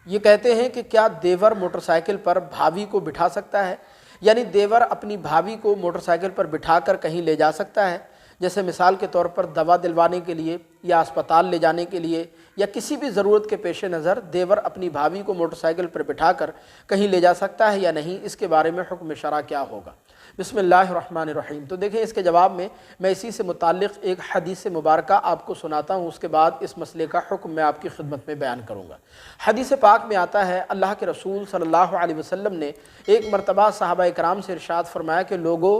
یہ کہتے ہیں کہ کیا دیور موٹر سائیکل پر بھابھی کو بٹھا سکتا ہے؟ یعنی دیور اپنی بھابھی کو موٹر سائیکل پر بٹھا کر کہیں لے جا سکتا ہے، جیسے مثال کے طور پر دوا دلوانے کے لیے یا اسپتال لے جانے کے لیے یا کسی بھی ضرورت کے پیش نظر دیور اپنی بھابھی کو موٹر سائیکل پر بٹھا کر کہیں لے جا سکتا ہے یا نہیں؟ اس کے بارے میں حکم شرع کیا ہوگا؟ بسم اللہ الرحمن الرحیم۔ تو دیکھیں اس کے جواب میں اسی سے متعلق ایک حدیث مبارکہ آپ کو سناتا ہوں، اس کے بعد اس مسئلے کا حکم میں آپ کی خدمت میں بیان کروں گا۔ حدیث پاک میں آتا ہے اللہ کے رسول صلی اللہ علیہ وسلم نے ایک مرتبہ صحابہ کرام سے ارشاد فرمایا کہ لوگوں،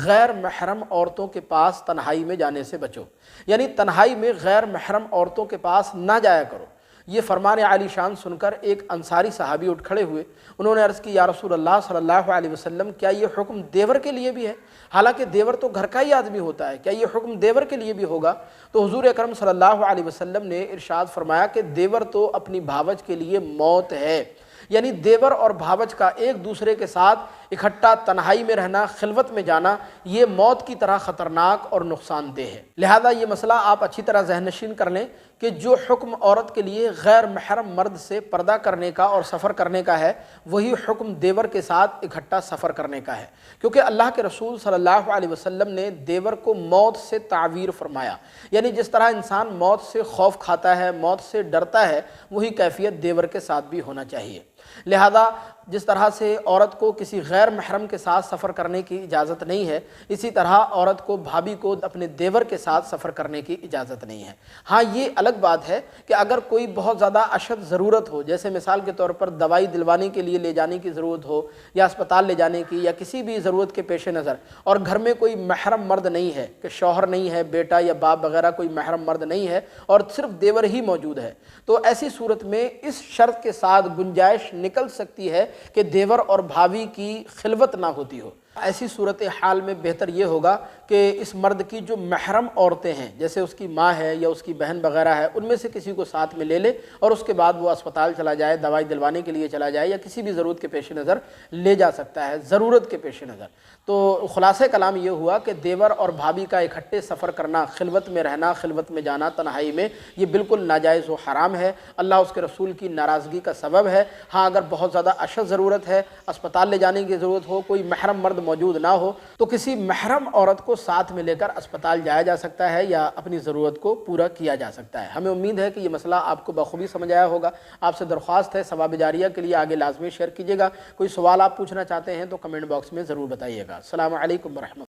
غیر محرم عورتوں کے پاس تنہائی میں جانے سے بچو، یعنی تنہائی میں غیر محرم عورتوں کے پاس نہ جایا کرو۔ یہ فرمان عالی شان سن کر ایک انصاری صحابی اٹھ کھڑے ہوئے، انہوں نے عرض کی یا رسول اللہ صلی اللہ علیہ وسلم، کیا یہ حکم دیور کے لیے بھی ہے؟ حالانکہ دیور تو گھر کا ہی آدمی ہوتا ہے، کیا یہ حکم دیور کے لیے بھی ہوگا؟ تو حضور اکرم صلی اللہ علیہ وسلم نے ارشاد فرمایا کہ دیور تو اپنی بھاوج کے لیے موت ہے، یعنی دیور اور بھاوج کا ایک دوسرے کے ساتھ اکٹھا تنہائی میں رہنا، خلوت میں جانا، یہ موت کی طرح خطرناک اور نقصان دہ ہے۔ لہذا یہ مسئلہ آپ اچھی طرح ذہن نشین کر لیں کہ جو حکم عورت کے لیے غیر محرم مرد سے پردہ کرنے کا اور سفر کرنے کا ہے، وہی حکم دیور کے ساتھ اکٹھا سفر کرنے کا ہے، کیونکہ اللہ کے رسول صلی اللہ علیہ وسلم نے دیور کو موت سے تعویر فرمایا، یعنی جس طرح انسان موت سے خوف کھاتا ہے، موت سے ڈرتا ہے، وہی کیفیت دیور کے ساتھ بھی ہونا چاہیے۔ لہذا جس طرح سے عورت کو کسی غیر محرم کے ساتھ سفر کرنے کی اجازت نہیں ہے، اسی طرح عورت کو بھابھی کو اپنے دیور کے ساتھ سفر کرنے کی اجازت نہیں ہے۔ ہاں یہ الگ بات ہے کہ اگر کوئی بہت زیادہ اشد ضرورت ہو، جیسے مثال کے طور پر دوائی دلوانے کے لیے لے جانے کی ضرورت ہو یا اسپتال لے جانے کی یا کسی بھی ضرورت کے پیش نظر، اور گھر میں کوئی محرم مرد نہیں ہے کہ شوہر نہیں ہے، بیٹا یا باپ وغیرہ کوئی محرم مرد نہیں ہے اور صرف دیور ہی موجود ہے، تو ایسی صورت میں اس شرط کے ساتھ گنجائش نکل سکتی ہے کہ دیور اور بھابھی کی خلوت نہ ہوتی ہو۔ ایسی صورتحال میں بہتر یہ ہوگا کہ اس مرد کی جو محرم عورتیں ہیں، جیسے اس کی ماں ہے یا اس کی بہن وغیرہ ہے، ان میں سے کسی کو ساتھ میں لے لے اور اس کے بعد وہ اسپتال چلا جائے، دوائی دلوانے کے لیے چلا جائے یا کسی بھی ضرورت کے پیش نظر لے جا سکتا ہے، ضرورت کے پیش نظر۔ تو خلاصہ کلام یہ ہوا کہ دیور اور بھابھی کا اکٹھے سفر کرنا، خلوت میں رہنا، خلوت میں جانا تنہائی میں، یہ بالکل ناجائز و حرام ہے، اللہ اس کے رسول کی ناراضگی کا سبب ہے۔ ہاں اگر بہت زیادہ اشد ضرورت ہے، اسپتال لے جانے کی ضرورت ہو، کوئی محرم مرد موجود نہ ہو، تو کسی محرم عورت کو ساتھ میں لے کر اسپتال جایا جا سکتا ہے یا اپنی ضرورت کو پورا کیا جا سکتا ہے۔ ہمیں امید ہے کہ یہ مسئلہ آپ کو بخوبی سمجھ آیا ہوگا۔ آپ سے درخواست ہے ثواب جاریہ کے لیے آگے لازمی شیئر کیجیے گا۔ کوئی سوال آپ پوچھنا چاہتے ہیں تو کمنٹ باکس میں ضرور بتائیے گا۔ السلام علیکم ورحمۃ اللہ۔